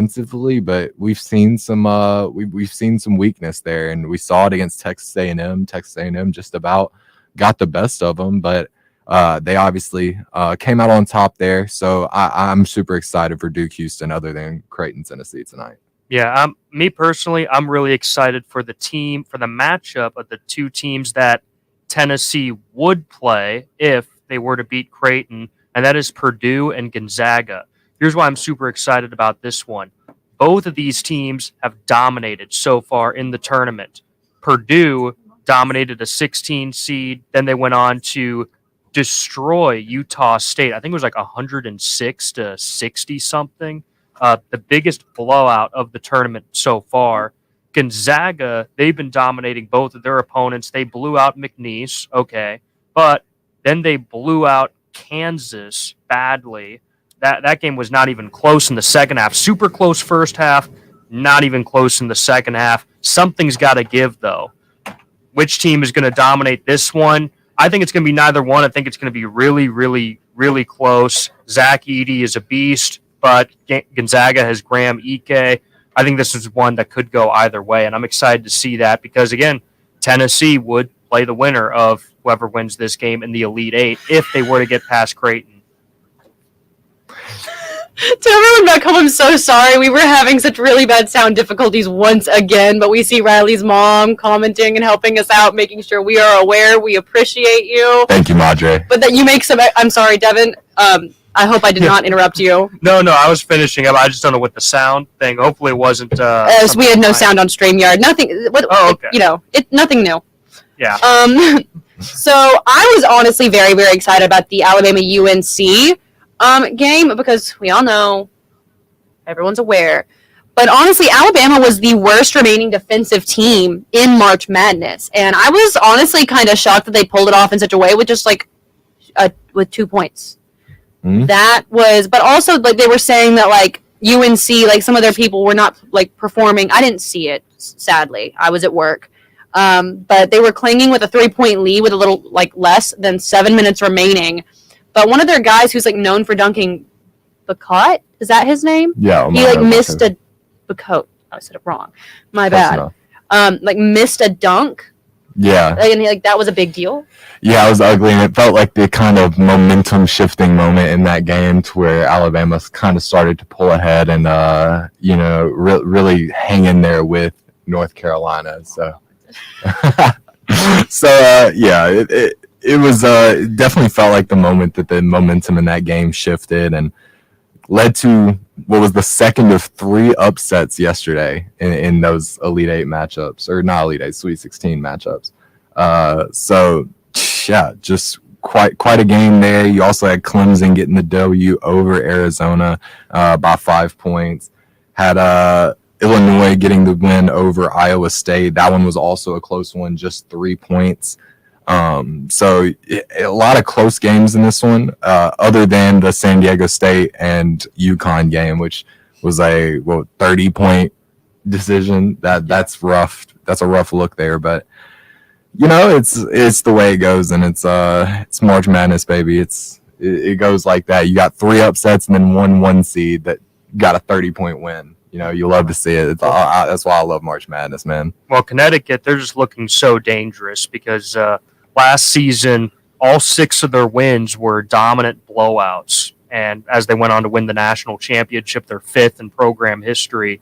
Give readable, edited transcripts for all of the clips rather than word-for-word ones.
defensively, but we've seen some we've seen some weakness there, and we saw it against Texas A&M. Texas A&M just about got the best of them, but they obviously came out on top there. So I'm super excited for Duke Houston, other than Creighton, Tennessee tonight. Yeah, me personally, I'm really excited for the matchup of the two teams that Tennessee would play if they were to beat Creighton, and that is Purdue and Gonzaga. Here's why I'm super excited about this one. Both of these teams have dominated so far in the tournament. Purdue dominated a 16 seed, then they went on to destroy Utah State. I think it was like 106 to 60 something. The biggest blowout of the tournament so far. Gonzaga, they've been dominating both of their opponents. They blew out McNeese, okay, but then they blew out Kansas badly. That game was not even close in the second half. Super close first half, not even close in the second half. Something's got to give, though. Which team is going to dominate this one? I think it's going to be neither one. I think it's going to be really, really, really close. Zach Edey is a beast, but Gonzaga has Graham Ike. I think this is one that could go either way, and I'm excited to see that because, again, Tennessee would play the winner of whoever wins this game in the Elite Eight if they were to get past Creighton. To everyone back home, I'm so sorry. We were having such really bad sound difficulties once again, but we see Riley's mom commenting and helping us out, making sure we are aware. We appreciate you. Thank you, Madre. But that you make some... I'm sorry, Devin. I hope I did not interrupt you. No, I was finishing up. I just don't know what the sound thing. Hopefully it wasn't... so we had no sound on StreamYard. Nothing... okay. Nothing new. Yeah. So I was honestly very, very excited about the Alabama-UNC game because we all know, everyone's aware. But honestly, Alabama was the worst remaining defensive team in March Madness. And I was honestly kind of shocked that they pulled it off in such a way with just with 2 points. Mm-hmm. That was, but also they were saying that UNC, some of their people were not performing. I didn't see it, sadly. I was at work. But they were clinging with a 3-point lead with a little less than 7 minutes remaining. But one of their guys who's known for dunking, Bacot, is that his name? Yeah. He missed a Bacot. I said it wrong. My bad. Missed a dunk. Yeah. And that was a big deal. Yeah, it was ugly, and it felt like the kind of momentum shifting moment in that game to where Alabama kind of started to pull ahead and really hang in there with North Carolina. So. It was definitely felt like the moment that the momentum in that game shifted and led to what was the second of 3 upsets yesterday in those Elite Eight matchups, or not Elite Eight, Sweet 16 matchups. Just quite a game there. You also had Clemson getting the W over Arizona by 5 points. Had Illinois getting the win over Iowa State. That one was also a close one, just 3 points. So a lot of close games in this one, other than the San Diego State and UConn game, which was a 30-point decision. That's rough. That's a rough look there, but it's the way it goes, and it's March Madness, baby. It goes like that. You got 3 upsets and then 1 seed that got a 30-point win. You love to see it. That's why I love March Madness, man. Well, Connecticut, they're just looking so dangerous because last season, all 6 of their wins were dominant blowouts. And as they went on to win the national championship, their 5th in program history.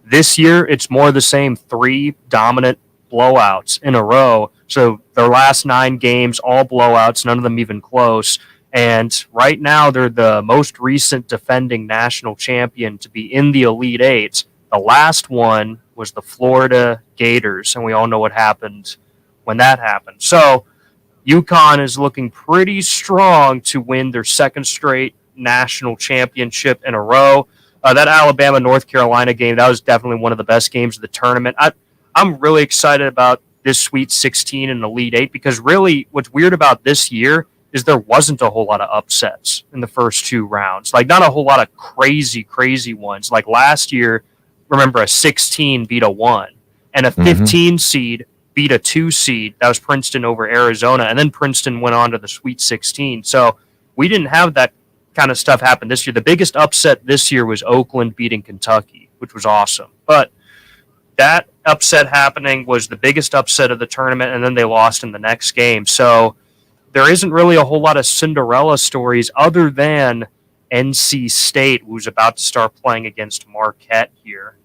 This year, it's more the same, 3 dominant blowouts in a row. So their last 9 games, all blowouts, none of them even close. And right now, they're the most recent defending national champion to be in the Elite Eight. The last one was the Florida Gators, and we all know what happened when that happened. So UConn is looking pretty strong to win their 2nd straight national championship in a row. That Alabama-North Carolina game, that was definitely one of the best games of the tournament. I'm really excited about this Sweet 16 and Elite Eight because really what's weird about this year is there wasn't a whole lot of upsets in the first 2 rounds. Not a whole lot of crazy ones. Like last year, remember a 16 beat a 1 and a 15 seed beat a 2 seed. That was Princeton over Arizona. And then Princeton went on to the Sweet 16. So we didn't have that kind of stuff happened this year. The biggest upset this year was Oakland beating Kentucky, which was awesome. But that upset happening was the biggest upset of the tournament, and then they lost in the next game. So there isn't really a whole lot of Cinderella stories other than NC State, who's about to start playing against Marquette here.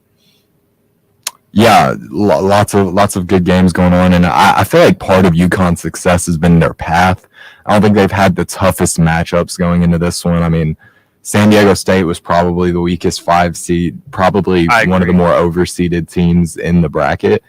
Yeah, lots of good games going on, and I feel like part of UConn's success has been their path. I don't think they've had the toughest matchups going into this one. I mean, San Diego State was probably the weakest 5 seed, probably one of the more overseeded teams in the bracket.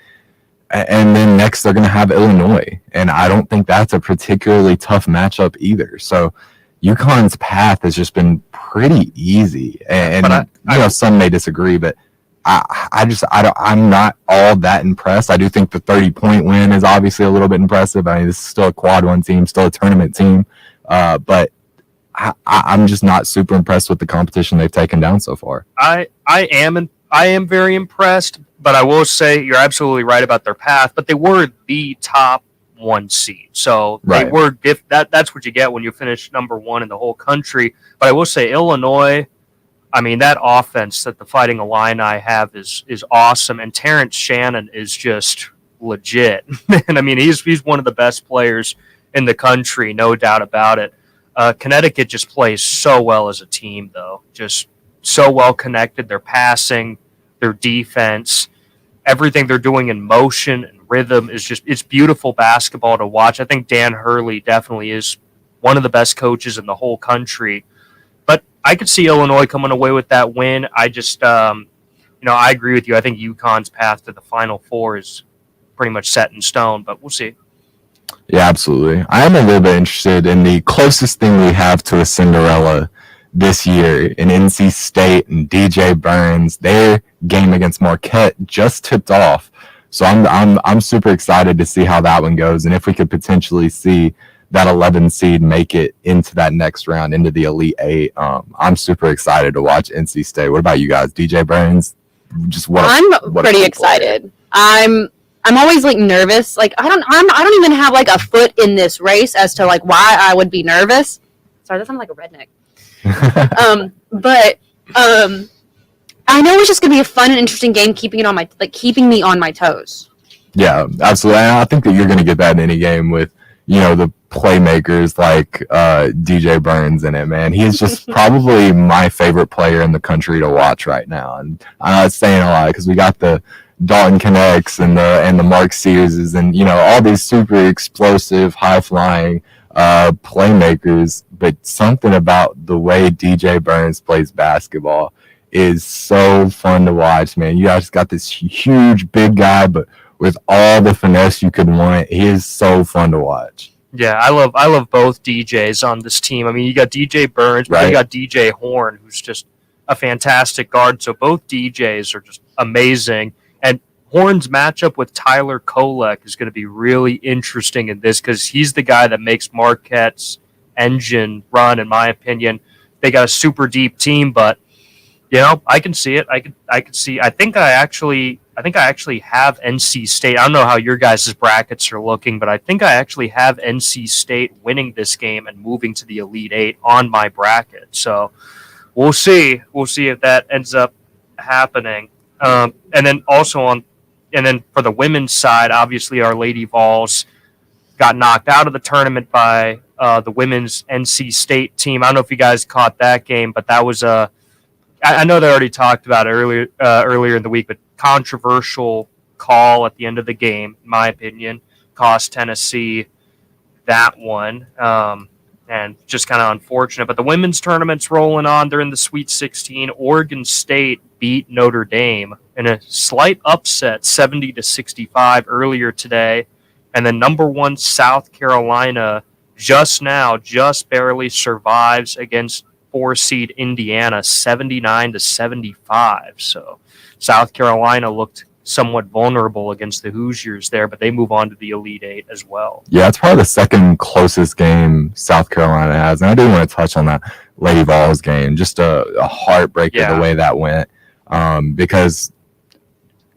And then next they're going to have Illinois, and I don't think that's a particularly tough matchup either. So UConn's path has just been pretty easy, and some may disagree, but I'm not all that impressed. I do think the 30-point win is obviously a little bit impressive. I mean, this is still a quad 1 team, still a tournament team, but I'm just not super impressed with the competition they've taken down so far. I am very impressed, but I will say you're absolutely right about their path. But they were the top 1 seed, so they were. That's what you get when you finish number 1 in the whole country. But I will say Illinois. I mean, that offense that the Fighting Illini have is awesome, and Terrence Shannon is just legit. And I mean, he's one of the best players in the country, no doubt about it. Connecticut just plays so well as a team, though. Just so well connected. Their passing, their defense, everything they're doing in motion and rhythm it's beautiful basketball to watch. I think Dan Hurley definitely is one of the best coaches in the whole country. But I could see Illinois coming away with that win. I just, I agree with you. I think UConn's path to the Final Four is pretty much set in stone, but we'll see. Yeah, absolutely. I am a little bit interested in the closest thing we have to a Cinderella this year in NC State and DJ Burns. Their game against Marquette just tipped off, so I'm super excited to see how that one goes, and if we could potentially see that 11 seed make it into that next round, into the Elite 8. I'm super excited to watch NC State. What about you guys? DJ Burns, I'm pretty excited. I'm always like nervous. Like I don't even have like a foot in this race as to like why I would be nervous. Sorry, that sounds like a redneck. But I know it's just gonna be a fun and interesting game, keeping me on my toes. Yeah, absolutely. I think that you're gonna get that in any game with the playmakers like DJ Burns in it, man. He is just probably my favorite player in the country to watch right now. And I'm not saying a lot because we got the Dalton Connects and the Mark Searses and all these super explosive, high flying playmakers, but something about the way DJ Burns plays basketball is so fun to watch, man. You guys got this huge big guy, but with all the finesse you could want. He is so fun to watch. Yeah, I love both DJs on this team. I mean, you got DJ Burns, but you got DJ Horn, who's just a fantastic guard. So both DJs are just amazing. And Horn's matchup with Tyler Kolek is going to be really interesting in this because he's the guy that makes Marquette's engine run, in my opinion. They got a super deep team, but I can see it. I could see. I think I actually have NC State. I don't know how your guys' brackets are looking, but I think I actually have NC State winning this game and moving to the Elite 8 on my bracket. So we'll see. We'll see if that ends up happening. And then for the women's side, obviously our Lady Vols got knocked out of the tournament by the women's NC State team. I don't know if you guys caught that game, but that was I know they already talked about it earlier in the week, but controversial call at the end of the game, in my opinion, cost Tennessee that one, and just kind of unfortunate. But the women's tournament's rolling on. They're in the Sweet 16. Oregon State beat Notre Dame in a slight upset, 70-65 earlier today, and then number 1 South Carolina just barely survives against 4-seed Indiana, 79-75. So South Carolina looked somewhat vulnerable against the Hoosiers there, but they move on to the Elite 8 as well. Yeah, it's probably the second closest game South Carolina has. And I do want to touch on that Lady Vols game. Just a heartbreaker the way that went, because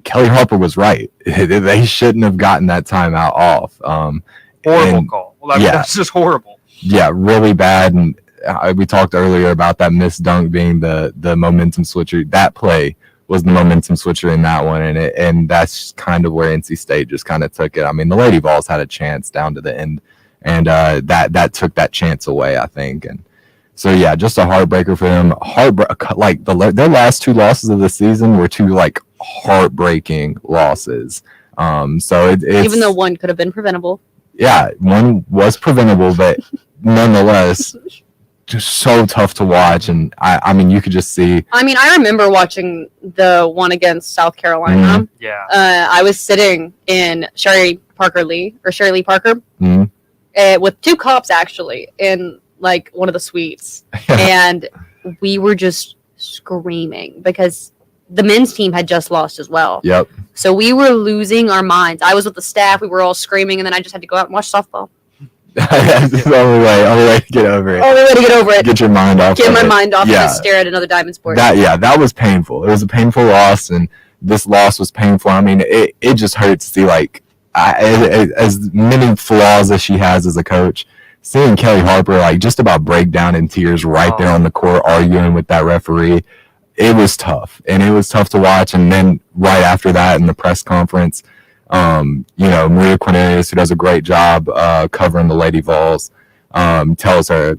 Kelly Harper was right. They shouldn't have gotten that timeout off. Horrible call. Well, that's just horrible. Yeah, really bad. And we talked earlier about that missed dunk being the momentum switcher. That play was the momentum switcher in that one, and that's kind of where NC State just kind of took it. I mean, the Lady Vols had a chance down to the end, and that took that chance away, I think. And so yeah, just a heartbreaker for them. Like their last 2 losses of the season were 2 like heartbreaking losses. So it's even though one could have been preventable. Yeah, one was preventable, but nonetheless, just so tough to watch. And I mean, you could just see. I mean, I remember watching the one against South Carolina. Yeah. I was sitting in Shirley Parker Mhm. With 2 cops actually in like one of the suites, and we were just screaming because the men's team had just lost as well. Yep. So we were losing our minds. I was with the staff. We were all screaming, and then I just had to go out and watch softball. That's the only way to get over it. Only way to get over it. Get your mind off. Get of my it. mind off and Yeah. just stare at another Diamond Sport. That was painful. It was a painful loss, and this loss was painful. I mean, it just hurts to see like as many flaws as she has as a coach. Seeing Kelly Harper like just about break down in tears right there on the court arguing with that referee. It was tough, and it was tough to watch. And then right after that in the press conference, Maria Cornelius, who does a great job covering the Lady Vols, tells her,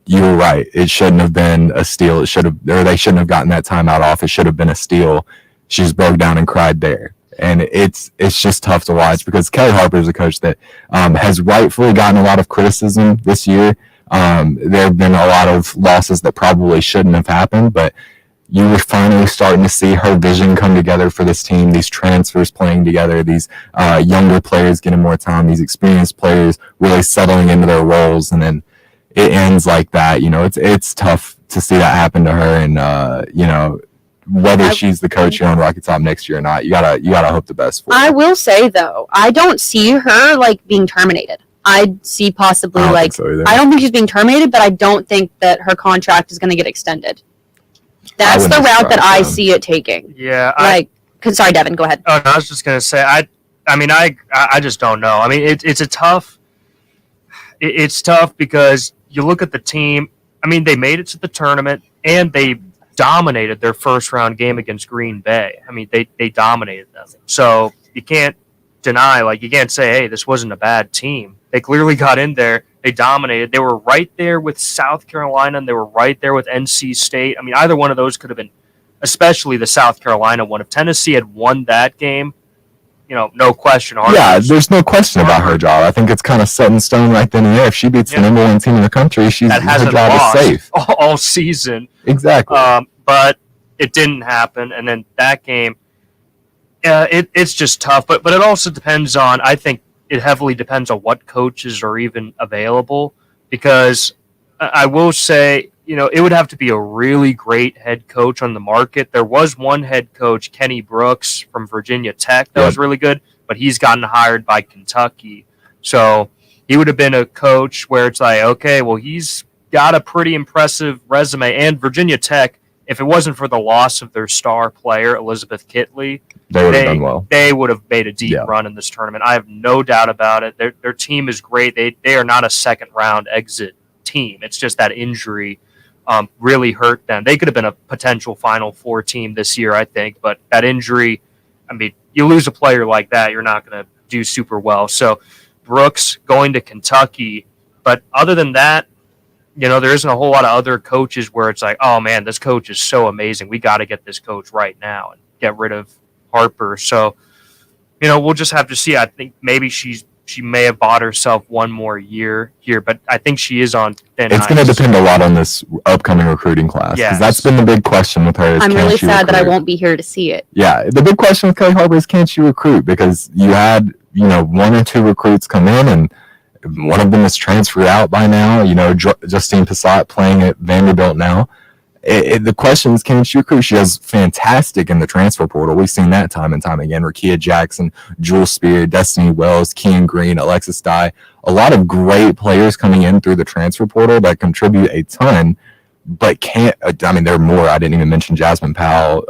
"You were right. It shouldn't have been a steal. They shouldn't have gotten that timeout off. It should have been a steal." She just broke down and cried there, and it's just tough to watch because Kelly Harper is a coach that has rightfully gotten a lot of criticism this year. There have been a lot of losses that probably shouldn't have happened, but you were finally starting to see her vision come together for this team, these transfers playing together, these younger players getting more time, these experienced players really settling into their roles, and then it ends like that. It's tough to see that happen to her, and whether she's the coach here on Rocky Top next year or not, you gotta hope the best for her. I will say though, I don't see her like being terminated. I see possibly I don't think she's being terminated, but I don't think that her contract is going to get extended. That's the route that I see it taking. Yeah. Sorry, Devin, go ahead. Oh, no, I was just gonna say, I just don't know. I mean, it's tough because you look at the team. I mean, they made it to the tournament and they dominated their first round game against Green Bay. I mean, they dominated them. So you can't deny, you can't say, hey, this wasn't a bad team. They clearly got in there. They dominated. They were right there with South Carolina, and they were right there with NC State. I mean, either one of those could have been, especially the South Carolina one. If Tennessee had won that game, no question. There's no question about her job. I think it's kind of set in stone right then and there. If she beats the number 1 team in the country, her job is safe all season. Exactly. But it didn't happen, and then that game, it's just tough. But it also depends on, I think, it heavily depends on what coaches are even available, because I will say, it would have to be a really great head coach on the market. There was one head coach, Kenny Brooks from Virginia Tech, that was really good, but he's gotten hired by Kentucky. So he would have been a coach where it's like, okay, well, he's got a pretty impressive resume. And Virginia Tech, if it wasn't for the loss of their star player, Elizabeth Kitley, they would have done well. They would have made a deep run in this tournament. I have no doubt about it. Their team is great. They are not a second round exit team. It's just that injury really hurt them. They could have been a potential Final Four team this year, I think, but that injury, I mean, you lose a player like that, you're not going to do super well. So Brooks going to Kentucky, but other than that, there isn't a whole lot of other coaches where it's like, oh man, this coach is so amazing. We got to get this coach right now and get rid of Harper. So, we'll just have to see. I think maybe she may have bought herself one more year here, but I think she is on thin ice. It's going to depend a lot on this upcoming recruiting class, because that's been the big question with her. I'm really sad that I won't be here to see it. Yeah, the big question with Kelly Harper is, can she recruit? Because you had 1 or 2 recruits come in, and one of them is transferred out by now. Justine Passat playing at Vanderbilt now. The question is, can she recruit? She does fantastic in the transfer portal. We've seen that time and time again. Rakia Jackson, Jules Spear, Destiny Wells, Kean Green, Alexis Dye. A lot of great players coming in through the transfer portal that contribute a ton, but can't. I mean, there are more. I didn't even mention Jasmine Powell,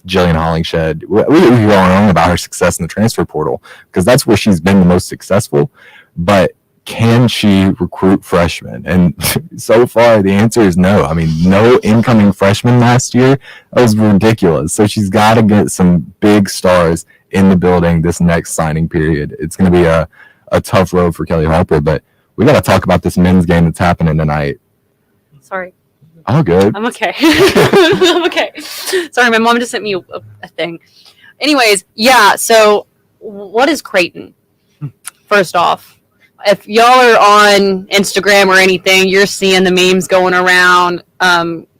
Jillian Hollingshed. We were going on about her success in the transfer portal because that's where she's been the most successful. But can she recruit freshmen? And so far, the answer is no. I mean, no incoming freshmen last year. That was ridiculous. So she's got to get some big stars in the building this next signing period. It's going to be a tough road for Kelly Harper, but we got to talk about this men's game that's happening tonight. Sorry. Oh, good. I'm okay. I'm okay. Sorry, my mom just sent me a thing. Anyways, yeah, so what is Creighton? First off, if y'all are on Instagram or anything, you're seeing the memes going around.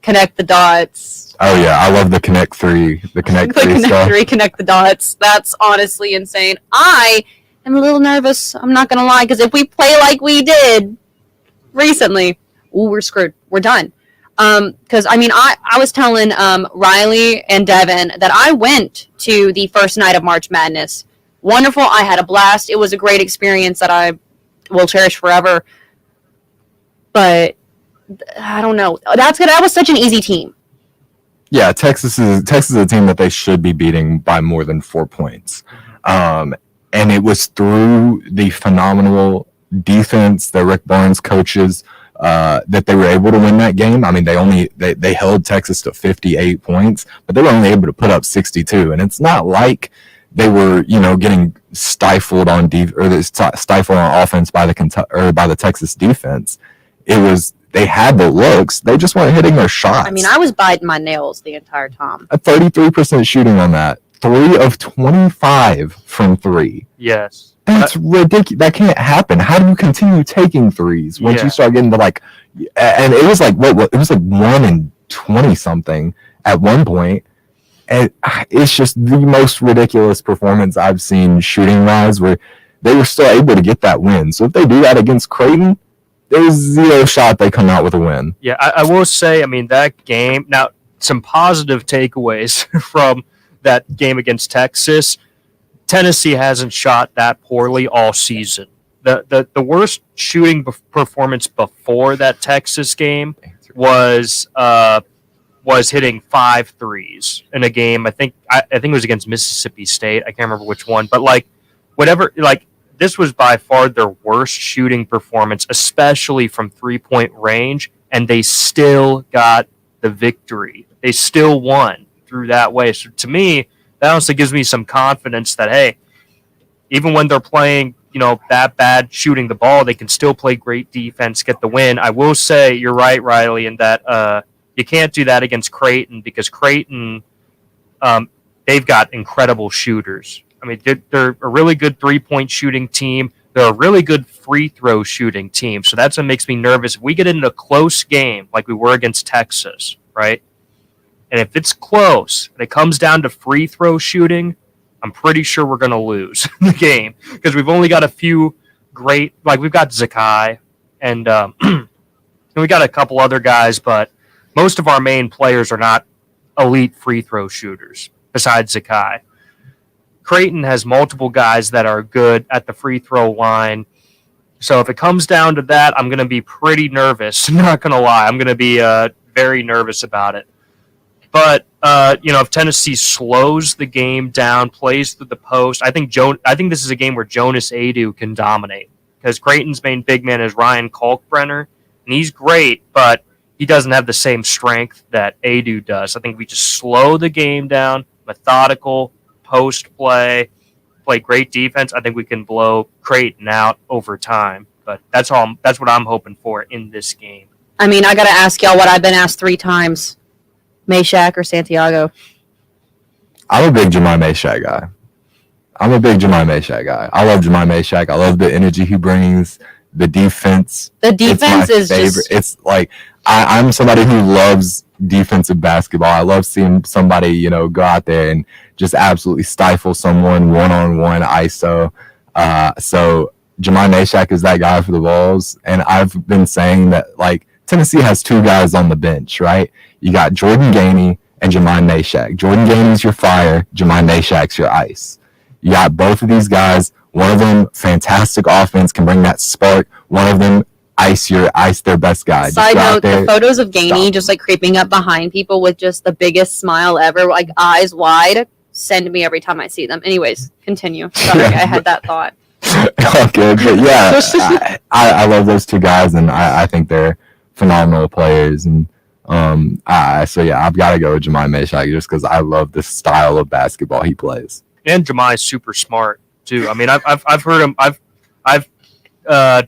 Connect the dots. Oh, yeah. I love the Connect 3. The Connect 3 Connect stuff. 3, connect the dots. That's honestly insane. I am a little nervous. I'm not going to lie, because if we play like we did recently, we're screwed. We're done. Because, I mean, I was telling Riley and Devin that I went to the first night of March Madness. Wonderful. I had a blast. It was a great experience that I will cherish forever. But I don't know. That was such an easy team. Yeah, Texas is a team that they should be beating by more than 4 points. And it was through the phenomenal defense that Rick Barnes coaches that they were able to win that game. I mean, they held Texas to 58 points, but they were only able to put up 62. And it's not like they were, getting stifled on stifled on offense by the Texas defense. It was they had the looks, they just weren't hitting their shots. I mean, I was biting my nails the entire time. A 33% shooting on that. 3 of 25 from 3. Yes. That's ridiculous. That can't happen. How do you continue taking threes once you start getting to and it was like, it was like 1 in 20 something at one point. And it's just the most ridiculous performance I've seen shooting wise, where they were still able to get that win. So if they do that against Creighton, there's zero shot they come out with a win. Yeah, I will say, I mean, that game, now some positive takeaways from that game against Texas. Tennessee hasn't shot that poorly all season. The worst shooting performance before that Texas game was hitting 5 threes in a game. I think it was against Mississippi State. I can't remember which one, but this was by far their worst shooting performance, especially from 3-point range, and they still got the victory. They still won through that way. So to me, that also gives me some confidence that, hey, even when they're playing, that bad shooting the ball, they can still play great defense, get the win. I will say you're right, Riley, in that you can't do that against Creighton, because Creighton, they've got incredible shooters. I mean, they're a really good 3-point shooting team. They're a really good free throw shooting team. So that's what makes me nervous. If we get into a close game like we were against Texas, right? And if it's close and it comes down to free throw shooting, I'm pretty sure we're going to lose the game, because we've only got a few great, we've got Zakai and we got a couple other guys, but most of our main players are not elite free throw shooters besides Zakai. Creighton has multiple guys that are good at the free throw line. So if it comes down to that, I'm going to be pretty nervous. I'm not going to lie. I'm going to be very nervous about it. But if Tennessee slows the game down, plays through the post, I think this is a game where Jonas Adu can dominate, because Creighton's main big man is Ryan Kalkbrenner, and he's great, but he doesn't have the same strength that Adu does. I think we just slow the game down, methodical post play great defense. I think we can blow Creighton out over time. But that's what I'm hoping for in this game. I mean, I got to ask y'all what I've been asked 3 times. Meshack or Santiago? I'm a big Jemai Meshack guy. I love Jemai Meshack. I love the energy he brings, the defense. The defense is favorite. Just... It's like, I'm somebody who loves defensive basketball. I love seeing somebody, go out there and just absolutely stifle someone one-on-one ISO. So Jemai Meshack is that guy for the Vols. And I've been saying that, Tennessee has 2 guys on the bench, right? You got Jordan Gainey and Jemai Meshack. Jordan Gainey's your fire. Jemai Meshack's your ice. You got both of these guys. One of them, fantastic offense, can bring that spark. One of them, ice their best guy. Side note, the photos of Gainey just creeping up behind people with just the biggest smile ever, eyes wide, send me every time I see them. Anyways, continue. Sorry, I had that thought. All good, but yeah, I love those two guys, and I think they're phenomenal players. And so yeah, I've got to go with Jemai Meshack just because I love the style of basketball he plays. And Jemai's super smart too. I mean, I've heard him. I've got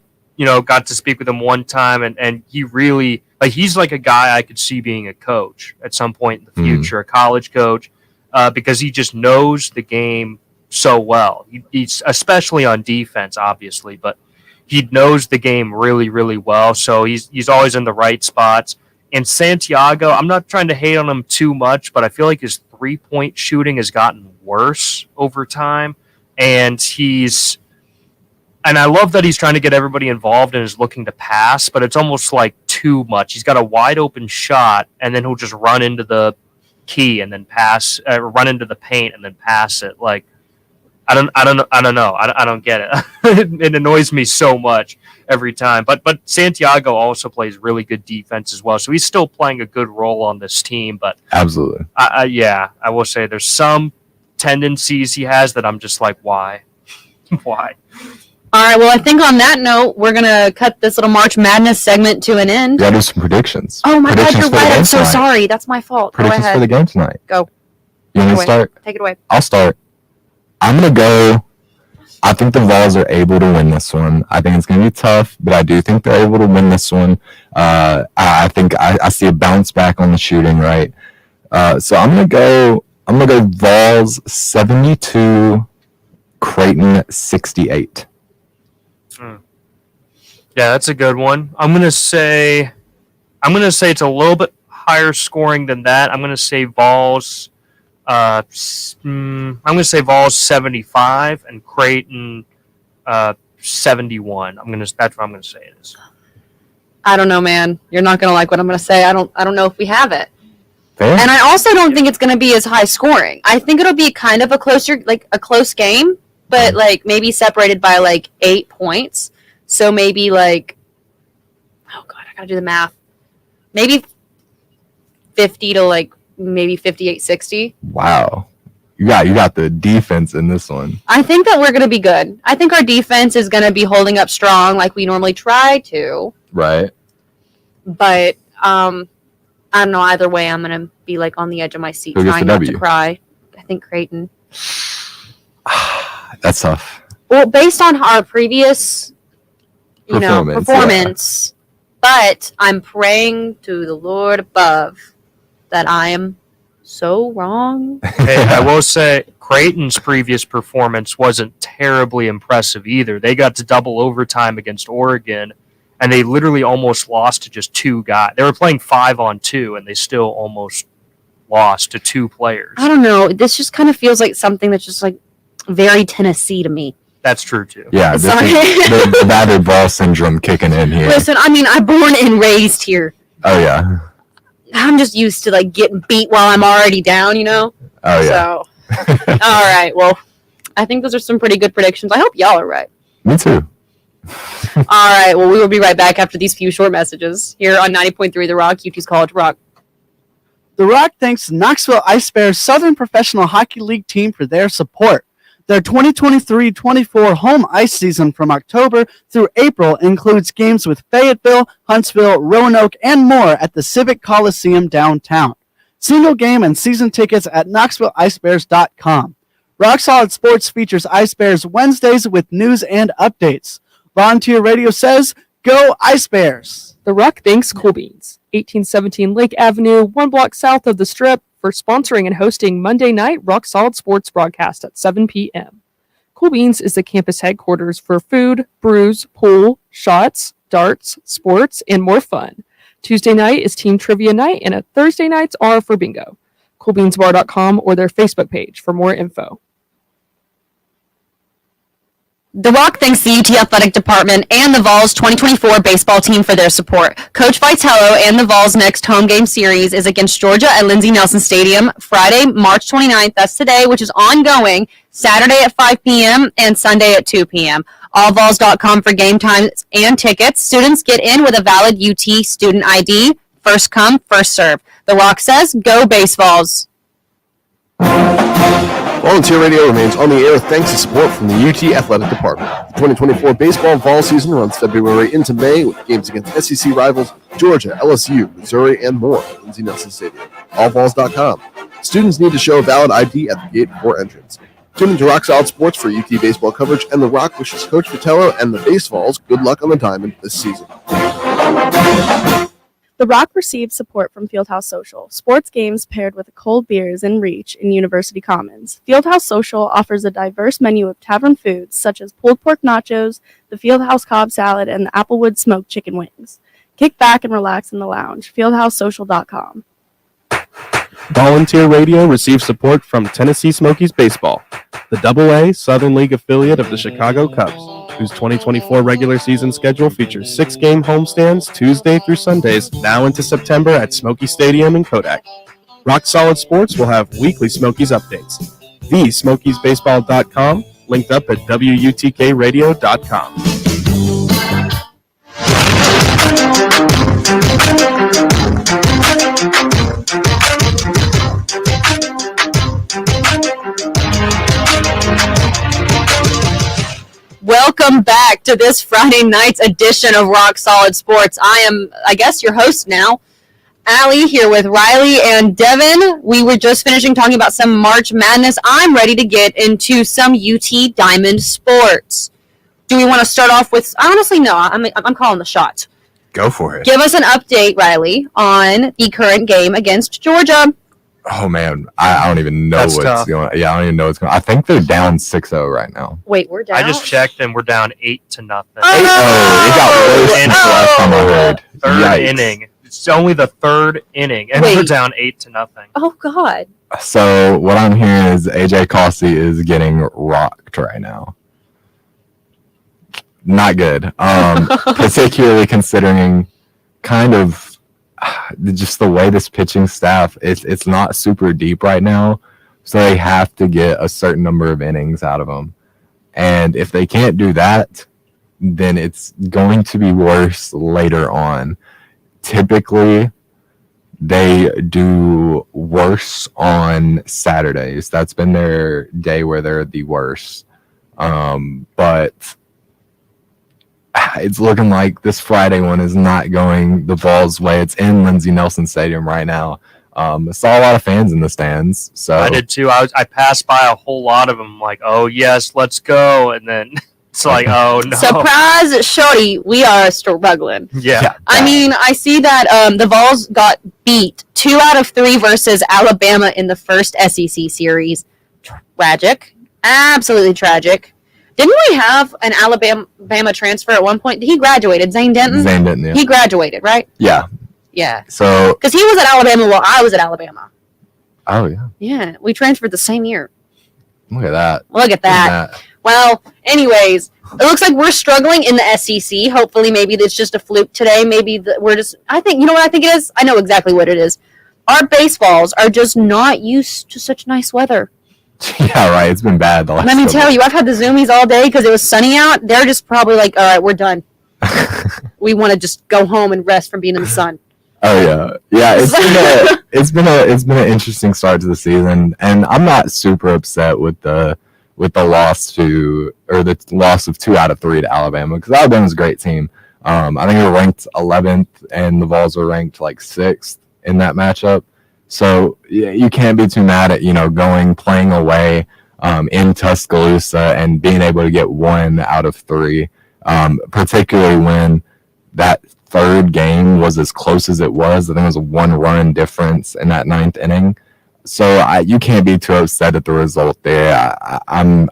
to speak with him one time, and he really he's like a guy I could see being a coach at some point in the future, a college coach, because he just knows the game so well. He's especially on defense, obviously, but he knows the game really, really well. So he's always in the right spots. And Santiago, I'm not trying to hate on him too much, but I feel like his 3-point shooting has gotten worse over time, and I love that he's trying to get everybody involved and is looking to pass, but it's almost like too much. He's got a wide open shot, and then he'll just run into the key and then pass, run into the paint and then pass it. Like, I don't know. I don't get it. It annoys me so much every time. But Santiago also plays really good defense as well, so he's still playing a good role on this team. But absolutely, I will say there's some tendencies he has that I'm just like, why? Why? All right, well, I think on that note, we're going to cut this little March Madness segment to an end. Yeah, do some predictions. Oh, my God, Predictions you're for the right. game I'm so tonight. sorry. That's my fault. Go Predictions ahead. for the game tonight. Go. You want me to Away. start? Take it away. I'll start. I'm going to go. I think the Vols are able to win this one. I think it's going to be tough, but I do think they're able to win this one. I think I see a bounce back on the shooting, right? So I'm going to go Vols 72, Creighton 68. Yeah, that's a good one. I'm gonna say it's a little bit higher scoring than that. I'm gonna say Vols. I'm gonna say Vols 75 and Creighton 71. That's what I'm gonna say it is. I don't know, man. You're not gonna like what I'm gonna say. I don't know if we have it. Fair? And I also don't think it's gonna be as high scoring. I think it'll be kind of a close game, but like maybe separated by like 8 points. So maybe like, oh God, I gotta do the math. Maybe 50 to like maybe 58-60. Wow. You got the defense in this one. I think that we're gonna be good. I think our defense is gonna be holding up strong like we normally try to. Right. But I don't know. Either way, I'm gonna be like on the edge of my seat, Who gets trying the not to W? cry. I think Creighton. That's tough. Well, based on our previous, performance, but I'm praying to the Lord above that I am so wrong. Hey, I will say Creighton's previous performance wasn't terribly impressive either. They got to double overtime against Oregon, and they literally almost lost to just two guys. They were playing 5-on-2, and they still almost lost to two players. I don't know. This just kind of feels like something that's just like very Tennessee to me. That's true too. Yeah, this Sorry. is the battered ball syndrome kicking in here. Listen, I mean, I'm born and raised here. Oh yeah. I'm just used to like getting beat while I'm already down, Oh yeah. So, all right. Well, I think those are some pretty good predictions. I hope y'all are right. Me too. All right. Well, we will be right back after these few short messages here on 90.3 The Rock, UT's College Rock. The Rock thanks the Knoxville Ice Bears Southern Professional Hockey League team for their support. Their 2023-24 home ice season from October through April includes games with Fayetteville, Huntsville, Roanoke, and more at the Civic Coliseum downtown. Single game and season tickets at KnoxvilleIceBears.com. Rock Solid Sports features Ice Bears Wednesdays with news and updates. Volunteer Radio says, "Go Ice Bears!" The Rock thanks Cool Beans, 1817 Lake Avenue, 1 block south of the Strip, for sponsoring and hosting Monday night Rock Solid Sports broadcast at 7 p.m. Cool Beans is the campus headquarters for food, brews, pool, shots, darts, sports, and more fun. Tuesday night is team trivia night, and Thursday nights are for bingo. CoolBeansBar.com or their Facebook page for more info. The Rock thanks the UT Athletic Department and the Vols 2024 baseball team for their support. Coach Vitello and the Vols' next home game series is against Georgia at Lindsey Nelson Stadium, Friday, March 29th. That's today, which is ongoing, Saturday at 5 p.m. and Sunday at 2 p.m. Allvols.com for game times and tickets. Students get in with a valid UT student ID. First come, first serve. The Rock says, go Baseballs. Volunteer Radio remains on the air thanks to support from the UT Athletic Department. The 2024 baseball fall season runs February into May with games against SEC rivals Georgia, LSU, Missouri, and more at Lindsey Nelson Stadium. Allballs.com. Students need to show a valid ID at the gate before entrance. Tune into Rock Solid Sports for UT baseball coverage, and The Rock wishes Coach Vitello and the Baseballs good luck on the diamond this season. The Rock received support from Fieldhouse Social, sports games paired with cold beers in reach in University Commons. Fieldhouse Social offers a diverse menu of tavern foods such as pulled pork nachos, the Fieldhouse Cobb salad, and the Applewood smoked chicken wings. Kick back and relax in the lounge. FieldhouseSocial.com. Volunteer Radio receives support from Tennessee Smokies Baseball, the AA Southern League affiliate of the Chicago Cubs, whose 2024 regular season schedule features 6-game homestands Tuesday through Sundays now into September at Smoky Stadium in Kodak. Rock Solid Sports will have weekly Smokies updates. TheSmokiesBaseball.com, linked up at WUTKRadio.com. Welcome back to this Friday night's edition of Rock Solid Sports. I am, your host now, Alli, here with Riley and Devin. We were just finishing talking about some March Madness. I'm ready to get into some UT Diamond sports. Do we want to start off with, honestly, no, I'm calling the shots. Go for it. Give us an update, Riley, on the current game against Georgia. Oh, man. I don't even know That's what's tough. going on. Yeah, I don't even know what's going on. I think they're down 6-0 right now. Wait, we're down? I just checked and we're down 8-0. Oh, It got worse since the last time I heard. Third Yikes. inning. It's only the third inning, and Wait. we're down 8-0. Oh, God. So what I'm hearing is AJ Cossey is getting rocked right now. Not good. Particularly considering kind of just the way this pitching staff, it's not super deep right now. So they have to get a certain number of innings out of them. And if they can't do that, then it's going to be worse later on. Typically, they do worse on Saturdays. That's been their day where they're the worst. But it's looking like this Friday one is not going the Vols' way. It's in Lindsey Nelson Stadium right now. I saw a lot of fans in the stands. So I did too. I passed by a whole lot of them, like, oh, yes, let's go. And then it's like, oh, no. Surprise, shorty, we are struggling. Yeah. I mean, I see that the Vols got beat 2 out of 3 versus Alabama in the first SEC series. Tragic. Absolutely tragic. Didn't we have an Alabama transfer at one point? He graduated. Zane Denton? Zane Denton, yeah. He graduated, right? Yeah. Yeah. So, Because he was at Alabama while I was at Alabama. oh, yeah. Yeah. We transferred the same year. Look at that. Look at that. Well, anyways, it looks like we're struggling in the SEC. Hopefully, maybe it's just a fluke today. Maybe we're just, I think, you know what I think it is? I know exactly what it is. Our baseballs are just not used to such nice weather. Yeah, right. It's been bad the last Let me couple- tell you, I've had the Zoomies all day because it was sunny out. They're just probably like, all right, we're done. We want to just go home and rest from being in the sun. Oh yeah, yeah. It's been an interesting start to the season, and I'm not super upset with the loss of 2 out of 3 to Alabama, because Alabama's a great team. I think they were ranked 11th, and the Vols were ranked like 6th in that matchup. So yeah, you can't be too mad at playing away in Tuscaloosa and being able to get 1 out of 3, particularly when that third game was as close as it was. I think it was a 1-run difference in that 9th inning. So you can't be too upset at the result there. I'm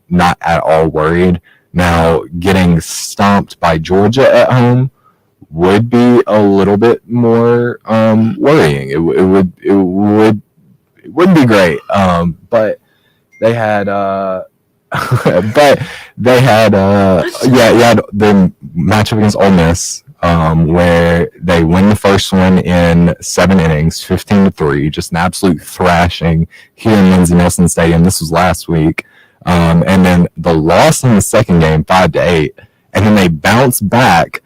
not at all worried. Now, getting stomped by Georgia at home would be a little bit more worrying. It wouldn't be great. But they had you had the matchup against Ole Miss, where they win the first one in 7 innings, 15-3, just an absolute thrashing here in Lindsey Nelson Stadium. This was last week. And then the loss in the second game, 5-8, and then they bounced back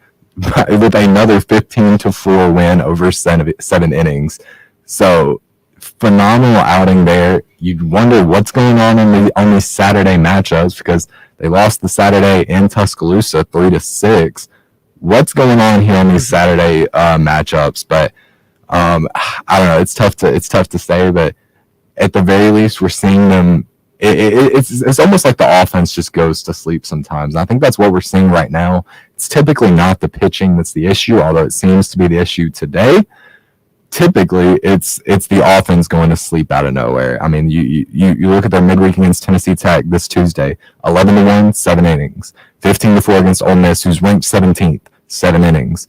with another 15-4 win over 7 innings. So phenomenal outing there. You'd wonder what's going on these Saturday matchups because they lost the Saturday in Tuscaloosa 3-6. What's going on here on these Saturday matchups? But I don't know. It's tough to say, but at the very least, we're seeing them. It's almost like the offense just goes to sleep sometimes. And I think that's what we're seeing right now. It's typically not the pitching that's the issue, although it seems to be the issue today. Typically, it's the offense going to sleep out of nowhere. I mean, you look at their midweek against Tennessee Tech this Tuesday, 11-1, 7 innings. 15-4 against Ole Miss, who's ranked 17th, 7 innings.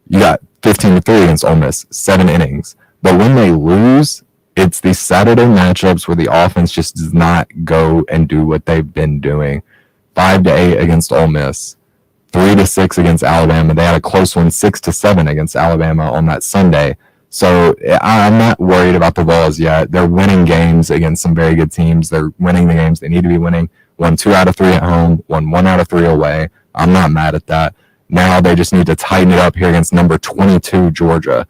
You got 15-3 against Ole Miss, 7 innings. But when they lose, it's these Saturday matchups where the offense just does not go and do what they've been doing. 5-8 against Ole Miss, 3-6 against Alabama. They had a close one, 6-7 against Alabama on that Sunday. So I'm not worried about the Vols yet. They're winning games against some very good teams. They're winning the games they need to be winning. Won 2 out of 3 at home, won 1 out of 3 away. I'm not mad at that. Now they just need to tighten it up here against number 22 Georgia,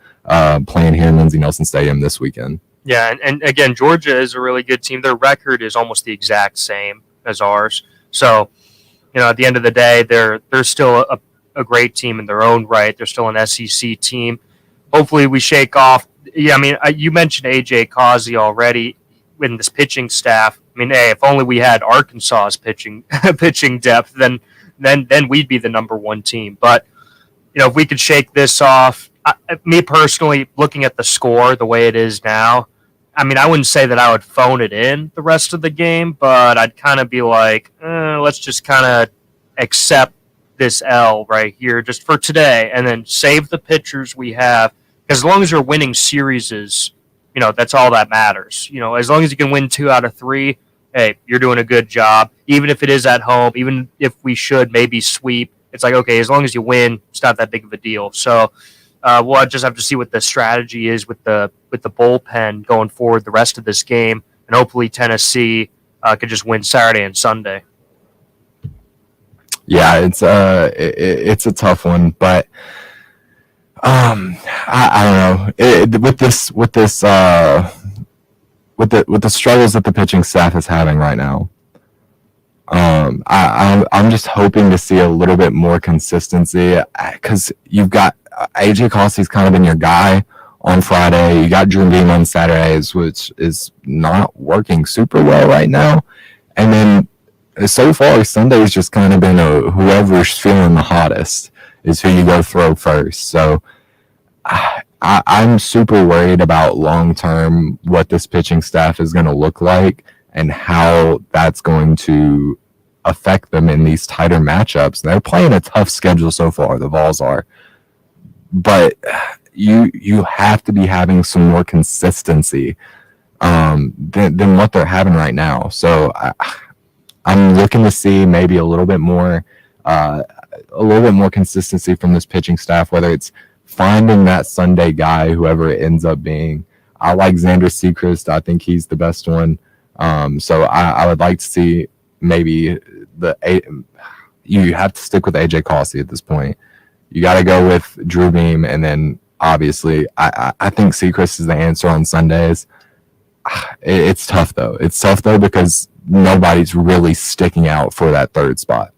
playing here in Lindsey Nelson Stadium this weekend. Yeah, and again, Georgia is a really good team. Their record is almost the exact same as ours. So, at the end of the day, they're still a great team in their own right. They're still an SEC team. Hopefully we shake off. Yeah, I mean, you mentioned A.J. Causey already in this pitching staff. I mean, hey, if only we had Arkansas's pitching depth, then we'd be the number 1 team. But, if we could shake this off, me personally, looking at the score the way it is now, I mean, I wouldn't say that I would phone it in the rest of the game, but I'd kind of be like, let's just kind of accept this L right here just for today and then save the pitchers we have. Because as long as you're winning series, that's all that matters. As long as you can win 2 out of 3, hey, you're doing a good job. Even if it is at home, even if we should maybe sweep, it's like, okay, as long as you win, it's not that big of a deal. So we'll just have to see what the strategy is with the bullpen going forward the rest of this game, and hopefully Tennessee could just win Saturday and Sunday. Yeah, it's a tough one, but I don't know. With the struggles that the pitching staff is having right now, I'm just hoping to see a little bit more consistency because you've got AJ Causey's kind of been your guy on Friday. You got Drew Beam on Saturdays, which is not working super well right now. And then so far, Sunday's just kind of been whoever's feeling the hottest is who you go throw first. So I'm super worried about long-term what this pitching staff is going to look like and how that's going to affect them in these tighter matchups. They're playing a tough schedule so far, the Vols are. But you have to be having some more consistency than what they're having right now. So I'm looking to see maybe a little bit more consistency from this pitching staff, whether it's finding that Sunday guy, whoever it ends up being. I like Xander Sechrist. I think he's the best one. So I would like to see maybe you have to stick with AJ Causey at this point. You got to go with Drew Beam, and then obviously I think Sechrist is the answer on Sundays. It's tough though. It's tough though because nobody's really sticking out for that third spot.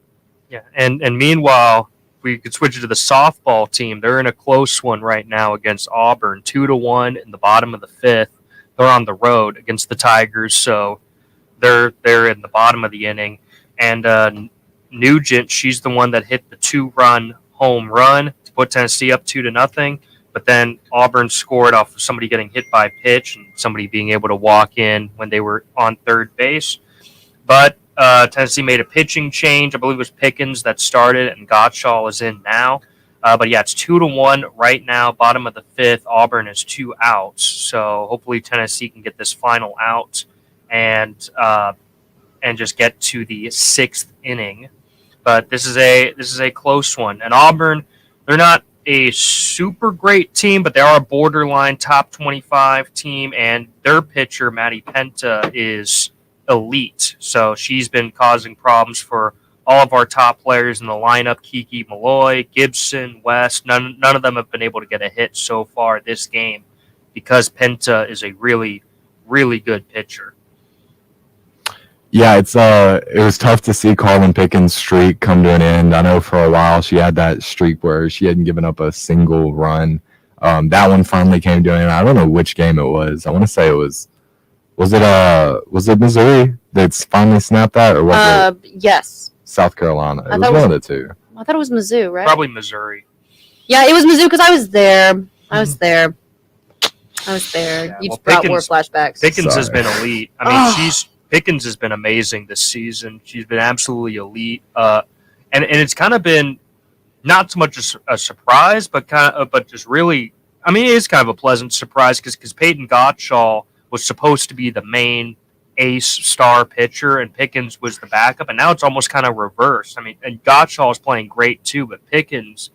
Yeah, and meanwhile, we could switch it to the softball team. They're in a close one right now against Auburn, 2-1 in the bottom of the 5th. They're on the road against the Tigers, so they're in the bottom of the inning. And Nugent, she's the one that hit the 2-run home run to put Tennessee up 2-0. But then Auburn scored off of somebody getting hit by a pitch and somebody being able to walk in when they were on third base. But Tennessee made a pitching change. I believe it was Pickens that started, and Gottschall is in now. But yeah, it's 2-1 right now. Bottom of the 5th. Auburn is 2 outs. So hopefully Tennessee can get this final out and just get to the 6th inning. But this is a close one. And Auburn, they're not a super great team, but they are a borderline top 25 team, and their pitcher, Maddie Penta, is elite. So she's been causing problems for all of our top players in the lineup. Kiki Malloy, Gibson, West, none of them have been able to get a hit so far this game because Penta is a really really good pitcher. Yeah, it was tough to see Carlin Pickens' streak come to an end. I know for a while she had that streak where she hadn't given up a single run. That one finally came to an end. I don't know which game it was. I want to say it was it Missouri that's finally snapped that, or was it Yes. South Carolina? It I was thought one of the two. I thought it was Mizzou, right? Probably Missouri. Yeah, it was Mizzou because I was there. I was there. Yeah, You well, just brought more Pickens- flashbacks. Pickens has Sorry. been elite. I mean, Pickens has been amazing this season. She's been absolutely elite. And it's kind of been not so much a surprise, but just really, I mean, it is kind of a pleasant surprise because Peyton Gottschall was supposed to be the main ace star pitcher, and Pickens was the backup, and now it's almost kind of reversed. I mean, and Gottschall is playing great too, but Pickens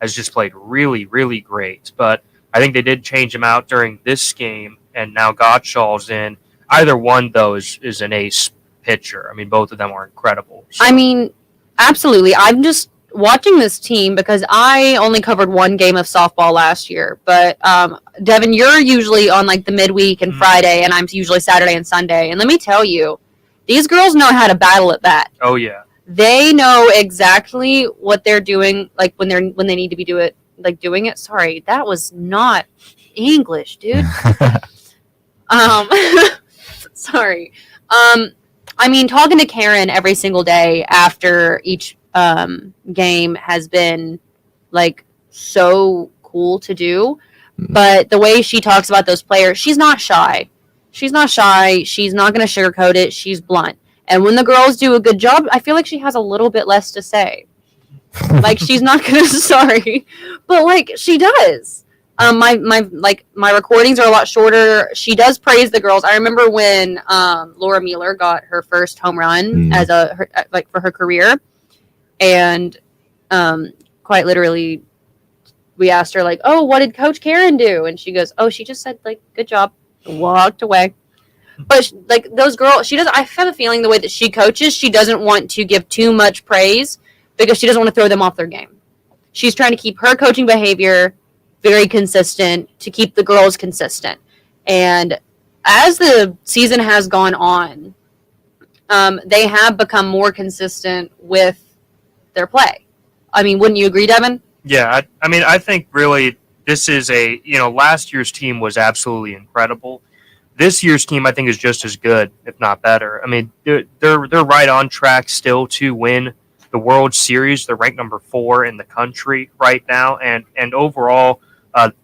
has just played really, really great. But I think they did change him out during this game, and now Gottschall's in. Either one, though, is an ace pitcher. I mean, both of them are incredible. So. I mean, absolutely. I'm just watching this team because I only covered one game of softball last year. But Devin, you're usually on like the midweek and Friday, and I'm usually Saturday and Sunday. And let me tell you, these girls know how to battle at bat. Oh yeah, they know exactly what they're doing, like when they need to be doing it. Sorry, that was not English, dude. Sorry. I mean, talking to Karen every single day after each game has been like so cool to do. But the way she talks about those players, she's not shy. She's not shy. She's not going to sugarcoat it. She's blunt. And when the girls do a good job, I feel like she has a little bit less to say. Like she's not going to, sorry, but like she does. My recordings are a lot shorter. She does praise the girls. I remember when Laura Mueller got her first home run as for her career, and quite literally, we asked her like, "Oh, what did Coach Karen do?" And she goes, "Oh, she just said like, good job," and walked away. But like those girls, she does. I have a feeling the way that she coaches, she doesn't want to give too much praise because she doesn't want to throw them off their game. She's trying to keep her coaching behavior very consistent to keep the girls consistent. And as the season has gone on, they have become more consistent with their play. I mean, wouldn't you agree, Devin? Yeah, I mean, I think really this is last year's team was absolutely incredible. This year's team, I think, is just as good, if not better. I mean, they're right on track still to win the World Series. They're ranked number 4 in the country right now, and overall,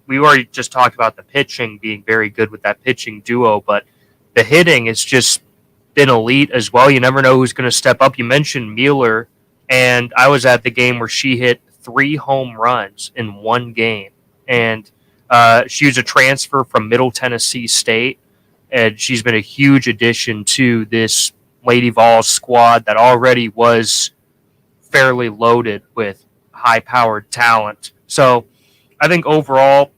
we already just talked about the pitching being very good with that pitching duo, but the hitting has just been elite as well. You never know who's going to step up. You mentioned Mueller, and I was at the game where she hit 3 home runs in one game, and she was a transfer from Middle Tennessee State, and she's been a huge addition to this Lady Vols squad that already was fairly loaded with high-powered talent. So I think overall,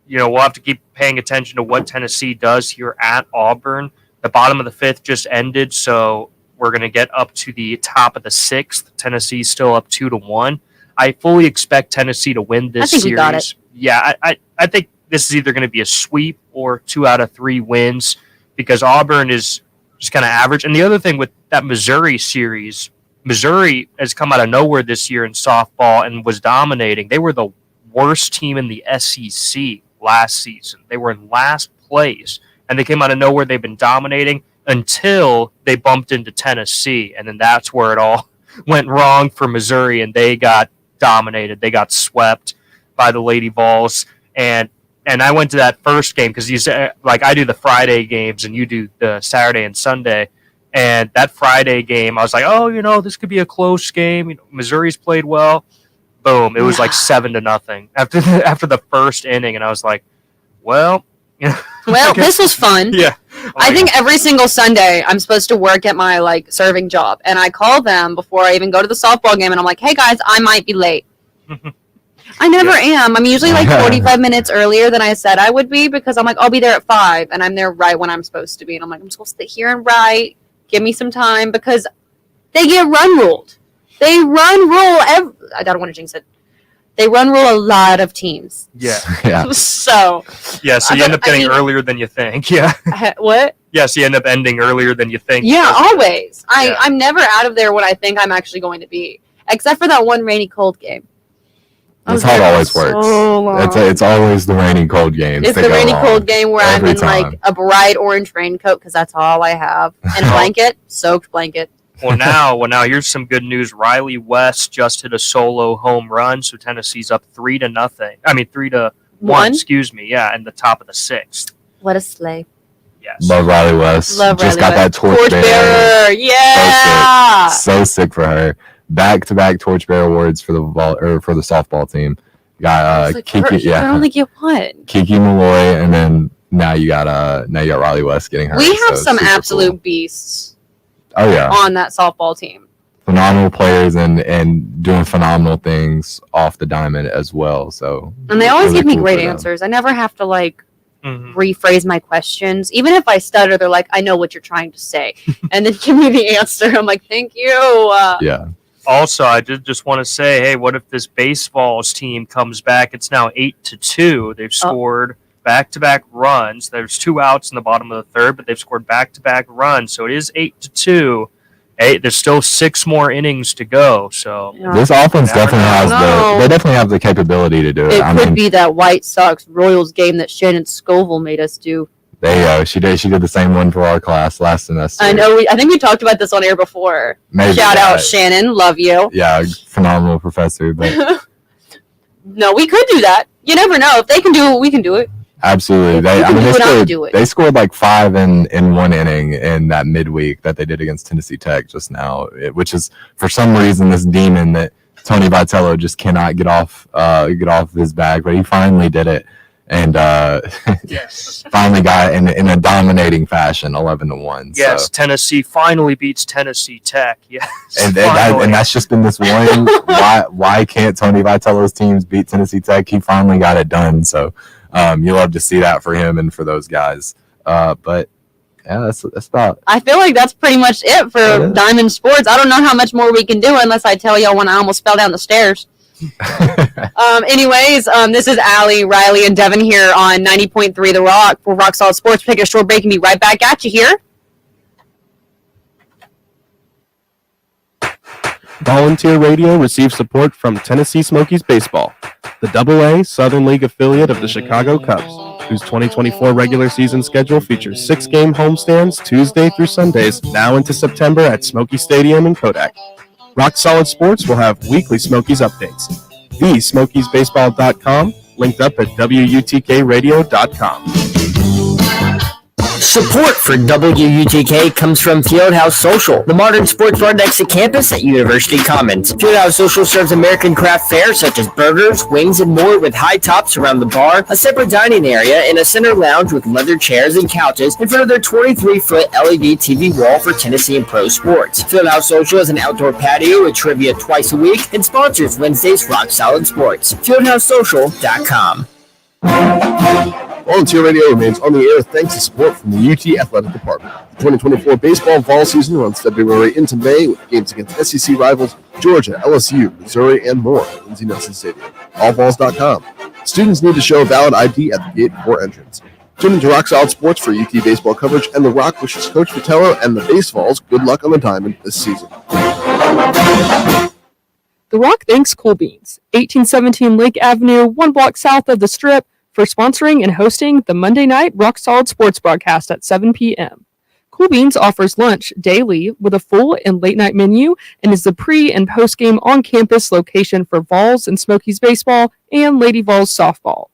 we'll have to keep paying attention to what Tennessee does here at Auburn. The bottom of the 5th just ended, so we're going to get up to the top of the 6th. Tennessee's still up 2-1. I fully expect Tennessee to win this series. We got it. Yeah, I think this is either going to be a sweep or 2 out of 3 wins because Auburn is just kind of average. And the other thing with that Missouri series, Missouri has come out of nowhere this year in softball and was dominating. They were the worst team in the SEC last season. They were in last place, and they came out of nowhere. They've been dominating until they bumped into Tennessee, and then that's where it all went wrong for Missouri, and they got dominated. They got swept by the Lady Vols, and I went to that first game because you said, like, I do the Friday games and you do the Saturday and Sunday. And that Friday game, I was like, oh, this could be a close game. Missouri's played well. Boom! It was like 7-0 after the first inning, and I was like, well, Well, this was fun. Yeah. I think every single Sunday I'm supposed to work at my serving job, and I call them before I even go to the softball game, and I'm like, "Hey guys, I might be late." I never am. I'm usually 45 minutes earlier than I said I would be because I'm like, I'll be there at 5, and I'm there right when I'm supposed to be, and I'm like, I'm supposed to sit here and write. Give me some time because they get run ruled. They run rule. I don't want to jinx it. They run rule a lot of teams. Yeah. Yeah. So Yeah, so you end up I getting mean- earlier than you think. Yeah. what? Yeah, so you end up ending earlier than you think. Yeah, always. Yeah. I'm never out of there when I think I'm actually going to be, except for that one rainy cold game. I was That's how it there always for works. so long. It's always the rainy cold games. It's that the go rainy on. cold game where I'm Every in time. like a bright orange raincoat because that's all I have, and a blanket, soaked blanket. Well, now here's some good news. Riley West just hit a solo home run, so Tennessee's up 3-0. I mean 3-1. One? Excuse me. Yeah, in the top of the 6th. What a sleigh! Yes. Love Riley West. Love Just Riley got West. that torchbearer. Yeah. So sick for her. Back-to-back torchbearer awards for the softball team. You got It's Kiki, you can only get one. Kiki Malloy, and then now you got Riley West getting her. We have so some super absolute cool. beasts Oh yeah, on that softball team. phenomenal players and doing phenomenal things off the diamond as well. So And they always really give me cool great for them. answers. I never have to like Mhm. rephrase my questions. Even if I stutter, they're like, I know what you're trying to say. And then give me the answer. I'm like, thank you. Yeah, Also, I just want to say, hey, what if this baseball's team comes back? It's now 8-2. They've scored back-to-back runs. There's 2 outs in the bottom of the 3rd, but they've scored back-to-back runs. So it is 8-2. Hey, there's still 6 more innings to go. So Yeah. this offense Never definitely has know. they definitely have the capability to do it. It I could mean, be that White Sox Royals game that Shannon Scoville made us do. there you go. She did the same one for our class last semester. I know. I think we talked about this on air before. Maybe, Shout yeah. out Shannon, love you. Yeah, phenomenal professor, but No, we could do that. You never know. If they can do it, we can do it. absolutely. If you can do it, I can do it. They scored like 5 in one inning in that midweek that they did against Tennessee Tech just now, which is for some reason this demon that Tony Vitello just cannot get off his back, but he finally did it and yes. finally got it in a dominating fashion, 11-1. Yes, So. Tennessee finally beats Tennessee Tech. Yes. And finally. that's just been this one. Why can't Tony Vitello's teams beat Tennessee Tech? He finally got it done. So you love to see that for him and for those guys. But yeah, that's about. I feel like that's pretty much it for That is. Diamond Sports. I don't know how much more we can do unless I tell y'all when I almost fell down the stairs. Anyways, this is Alli, Riley, and Devin here on 90.3 The Rock for Rock Solid Sports. Take a short break and be right back at you here. Volunteer Radio receives support from Tennessee Smokies Baseball, the AA Southern League affiliate of the Chicago Cubs, whose 2024 regular season schedule features 6-game homestands Tuesday through Sundays, now into September at Smoky Stadium in Kodak. Rock Solid Sports will have weekly Smokies updates. TheSmokiesBaseball.com, linked up at WUTKRadio.com. Support for WUTK comes from Fieldhouse Social, the modern sports bar next to campus at University Commons. Fieldhouse Social serves American craft fare such as burgers, wings, and more with high tops around the bar, a separate dining area, and a center lounge with leather chairs and couches in front of their 23-foot LED TV wall for Tennessee and pro sports. Fieldhouse Social has an outdoor patio with trivia twice a week and sponsors Wednesday's Rock Solid Sports. FieldhouseSocial.com. Volunteer Radio remains on the air thanks to support from the UT Athletic Department. The 2024 baseball fall season runs February into May with games against SEC rivals Georgia, LSU, Missouri, and more at Lindsey Nelson Stadium. Allballs.com. Students need to show a valid ID at the gate before entrance. Tune into Rock Solid Sports for UT baseball coverage, and The Rock wishes Coach Vitello and the Baseballs good luck on the diamond this season. The Rock thanks Cool Beans, 1817 Lake Avenue, 1 block south of the Strip, for sponsoring and hosting the Monday night Rock Solid Sports broadcast at 7 p.m. Cool Beans offers lunch daily with a full and late night menu and is the pre- and post-game on-campus location for Vols and Smokies baseball and Lady Vols softball,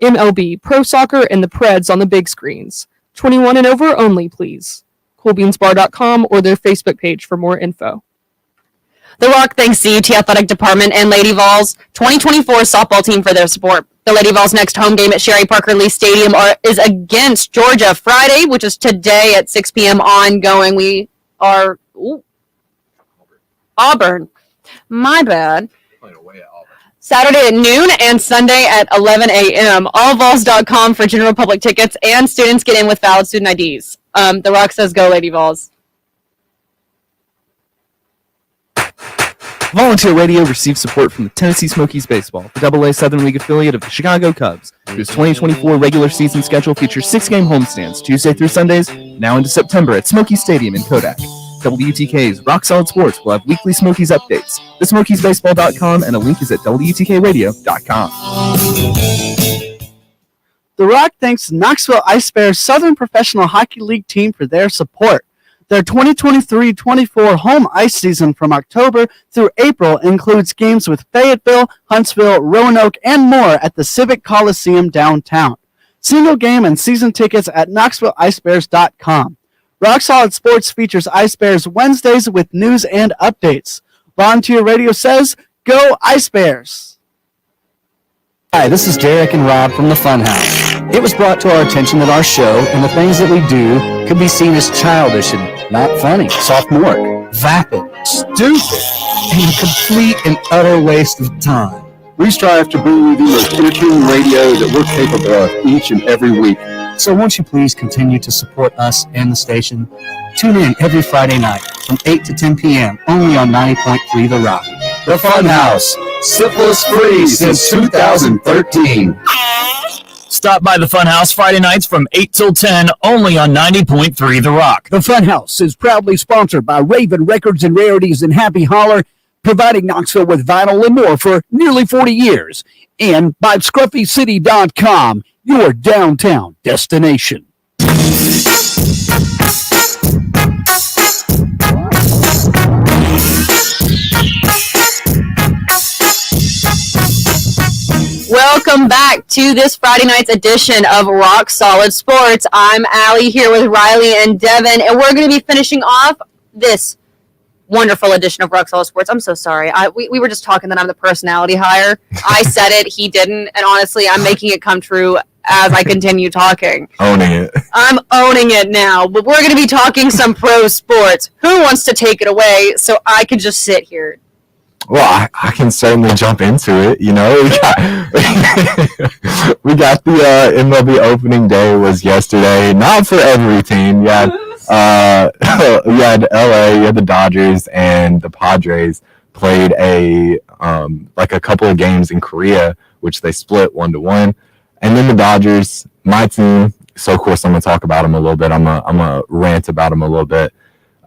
MLB, Pro Soccer, and the Preds on the big screens. 21 and over only, please. CoolBeansBar.com or their Facebook page for more info. The Rock thanks the UT Athletic Department and Lady Vols 2024 softball team for their support. The Lady Vols' next home game at Sherry Parker Lee Stadium is against Georgia Friday, which is today at 6 p.m. ongoing. We are Auburn. My bad. Saturday at noon and Sunday at 11 a.m. Allvols.com for general public tickets, and students get in with valid student IDs. The Rock says go Lady Vols. Volunteer Radio receives support from the Tennessee Smokies Baseball, the AA Southern League affiliate of the Chicago Cubs, whose 2024 regular season schedule features 6-game homestands Tuesday through Sundays, now into September at Smoky Stadium in Kodak. WTK's Rock Solid Sports will have weekly Smokies updates. TheSmokiesBaseball.com, and a link is at WTKRadio.com. The Rock thanks Knoxville Ice Bears Southern Professional Hockey League team for their support. Their 2023-24 home ice season from October through April includes games with Fayetteville, Huntsville, Roanoke, and more at the Civic Coliseum downtown. Single game and season tickets at KnoxvilleIceBears.com. Rock Solid Sports features Ice Bears Wednesdays with news and updates. Volunteer Radio says, go Ice Bears! Hi, this is Derek and Rob from the Funhouse. It was brought to our attention that our show and the things that we do could be seen as childish and not funny, sophomoric, vapid, stupid, and a complete and utter waste of time. We strive to bring you the most entertaining radio that we're capable of each and every week. So won't you please continue to support us and the station? Tune in every Friday night from 8 to 10 p.m. only on 90.3 The Rock. The Funhouse, syphilis free since 2013. Stop by the Funhouse Friday nights from 8 till 10 only on 90.3 The Rock. The Funhouse is proudly sponsored by Raven Records and Rarities in Happy Holler, providing Knoxville with vinyl and more for nearly 40 years, and by ScruffyCity.com, your downtown destination. Welcome back to this Friday night's edition of Rock Solid Sports. I'm Alli here with Riley and Devin, and we're going to be finishing off this wonderful edition of Rock Solid Sports. I'm so sorry. We were just talking that I'm the personality hire. I said it, he didn't, and honestly, I'm making it come true as I continue talking. Owning it. I'm owning it now, but we're going to be talking some pro sports. Who wants to take it away so I can just sit here? Well, I can certainly jump into it. You know, we got the MLB opening day was yesterday. Not for every team. You had LA, you had the Dodgers and the Padres played a couple of games in Korea, which they split 1-1. And then the Dodgers, my team. So of course I'm gonna talk about them a little bit. I'm gonna rant about them a little bit.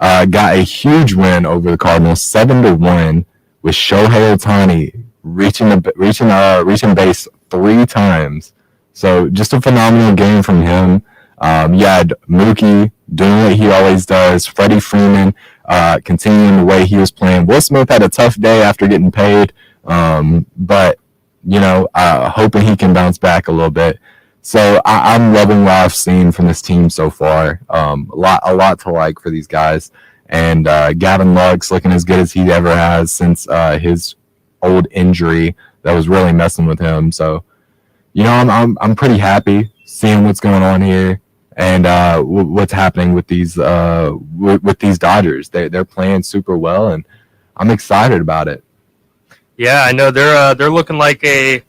Got a huge win over the Cardinals, 7-1. With Shohei Ohtani reaching base 3 times. So just a phenomenal game from him. You had Mookie doing what he always does. Freddie Freeman continuing the way he was playing. Will Smith had a tough day after getting paid, but hoping he can bounce back a little bit. So I'm loving what I've seen from this team so far. A lot to like for these guys. And Gavin Lux looking as good as he ever has since his old injury that was really messing with him. So, I'm pretty happy seeing what's going on here and what's happening with these Dodgers. They're playing super well, and I'm excited about it. Yeah, I know they're looking like a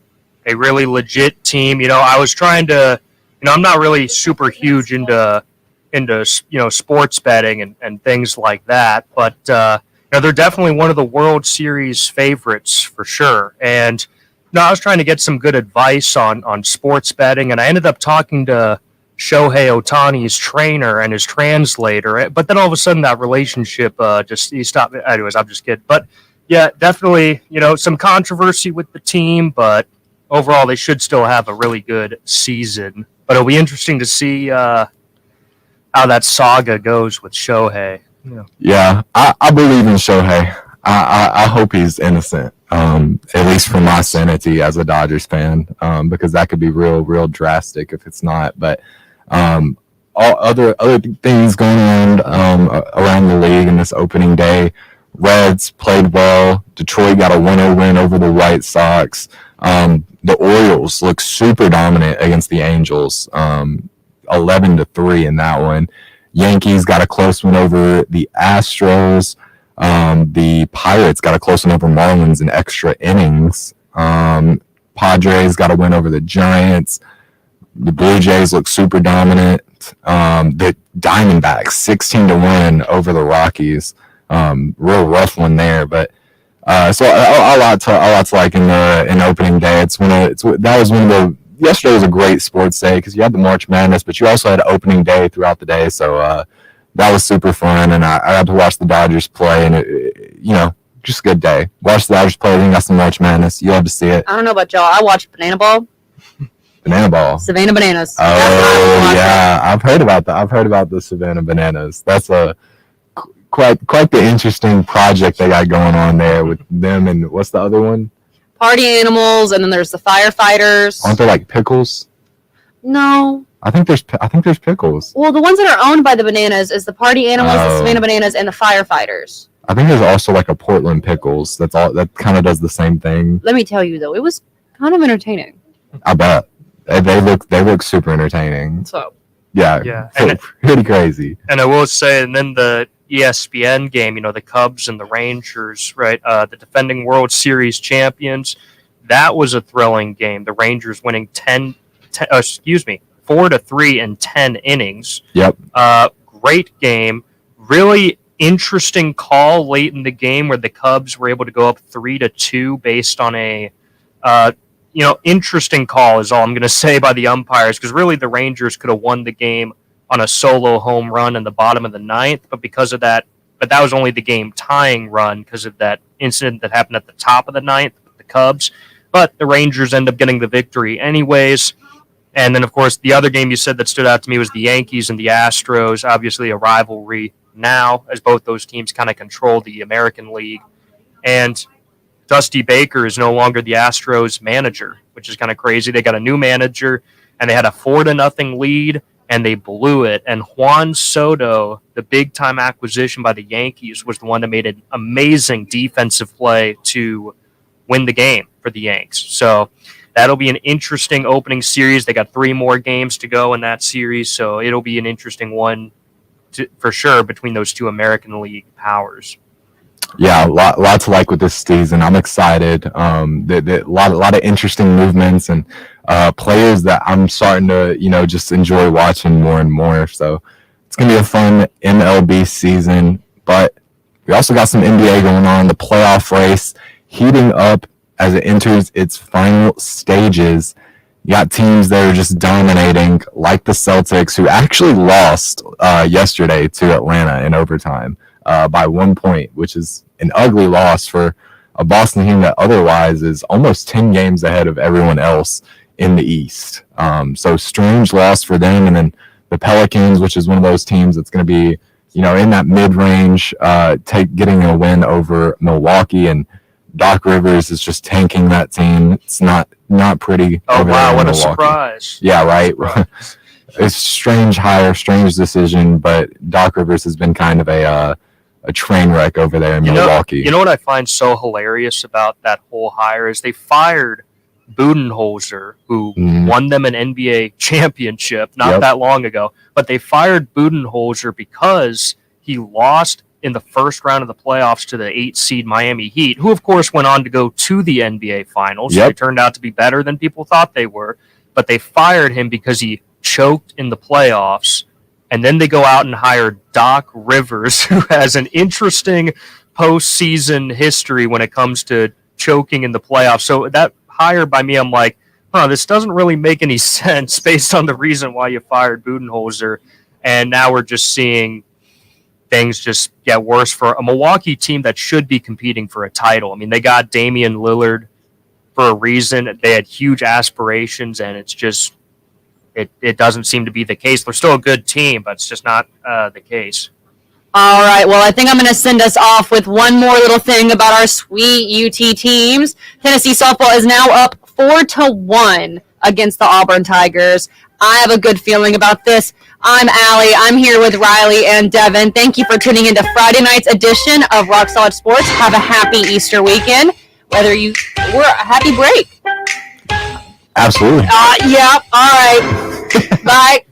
really legit team. I was trying to, I'm not really super huge into sports betting and things like that, but they're definitely one of the World Series favorites for sure. And I was trying to get some good advice on sports betting, and I ended up talking to Shohei Ohtani's trainer and his translator, but then all of a sudden that relationship he stopped. Anyways, I'm just kidding. But yeah, definitely some controversy with the team, but overall they should still have a really good season. But it'll be interesting to see how that saga goes with Shohei. Yeah, I believe in Shohei. I hope he's innocent, at least for my sanity as a Dodgers fan, because that could be real drastic if it's not. But all other things going on around the league in this opening day. Reds played well. Detroit got a 1-0 win over the White Sox. The Orioles look super dominant against the Angels. 11-3 in that one. Yankees got a close one over the Astros. The Pirates got a close one over Marlins in extra innings. Padres got a win over the Giants. The Blue Jays look super dominant. The Diamondbacks 16-1 over the Rockies. Real rough one there, but So a lot to like in opening day. Yesterday was a great sports day because you had the March Madness, but you also had opening day throughout the day. So that was super fun, and I got to watch the Dodgers play, and just a good day. Watch the Dodgers play. Then got some March Madness. You love to see it. I don't know about y'all. I watched Banana Ball. Banana Ball. Savannah Bananas. Oh yeah, I've heard about that. I've heard about the Savannah Bananas. That's a quite the interesting project they got going on there with them. And what's the other one? Party Animals, and then there's the Firefighters. Aren't there like pickles? No. I think there's pickles. Well, the ones that are owned by the Bananas is the Party Animals, the Savannah Bananas, and the Firefighters. I think there's also like a Portland Pickles. That kind of does the same thing. Let me tell you though, it was kind of entertaining. I bet they look super entertaining. So Yeah. Pretty crazy. And I will say, and then the ESPN game, the Cubs and the Rangers, right? The defending World Series champions. That was a thrilling game. The Rangers winning 4-3 in 10 innings. Yep. Great game. Really interesting call late in the game where the Cubs were able to go up 3-2 based on a interesting call is all I'm going to say by the umpires, because really the Rangers could have won the game on a solo home run in the bottom of the ninth, but that was only the game tying run because of that incident that happened at the top of the ninth with the Cubs. But the Rangers end up getting the victory anyways. And then, of course, the other game you said that stood out to me was the Yankees and the Astros, obviously a rivalry now as both those teams kind of control the American League. And Dusty Baker is no longer the Astros manager, which is kind of crazy. They got a new manager, and they had a 4-0 lead, and they blew it. And Juan Soto, the big-time acquisition by the Yankees, was the one that made an amazing defensive play to win the game for the Yanks. So that'll be an interesting opening series. They got 3 more games to go in that series, so it'll be an interesting one for sure between those two American League powers. Yeah, a lot to like with this season. I'm excited. A lot of interesting movements and players that I'm starting to just enjoy watching more and more. So it's gonna be a fun MLB season. But we also got some NBA going on. The playoff race heating up as it enters its final stages. You got teams that are just dominating, like the Celtics, who actually lost yesterday to Atlanta in overtime by 1 point, which is an ugly loss for a Boston team that otherwise is almost 10 games ahead of everyone else in the East. So strange loss for them. And then the Pelicans, which is one of those teams that's going to be, in that mid-range, getting a win over Milwaukee, and Doc Rivers is just tanking that team. It's not pretty. Oh, wow, what a Milwaukee. Surprise. Yeah, right. It's strange hire, strange decision, but Doc Rivers has been kind of a train wreck over there in Milwaukee. You know what I find so hilarious about that whole hire is they fired Budenholzer, who won them an NBA championship not that long ago, but they fired Budenholzer because he lost in the first round of the playoffs to the 8-seed Miami Heat, who of course went on to go to the NBA Finals. They turned out to be better than people thought they were, but they fired him because he choked in the playoffs. And then they go out and hire Doc Rivers, who has an interesting postseason history when it comes to choking in the playoffs. So that hire by me, I'm like, this doesn't really make any sense based on the reason why you fired Budenholzer. And now we're just seeing things just get worse for a Milwaukee team that should be competing for a title. I mean, they got Damian Lillard for a reason. They had huge aspirations, and it's just it doesn't seem to be the case. They're still a good team, but it's just not the case. All right, well, I think I'm going to send us off with one more little thing about our sweet UT teams. Tennessee softball is now up 4-1 against the Auburn Tigers. I have a good feeling about this. I'm Alli. I'm here with Riley and Devin. Thank you for tuning into Friday night's edition of Rock Solid Sports. Have a happy Easter weekend. We're a happy break. Absolutely. Yeah. All right. Bye.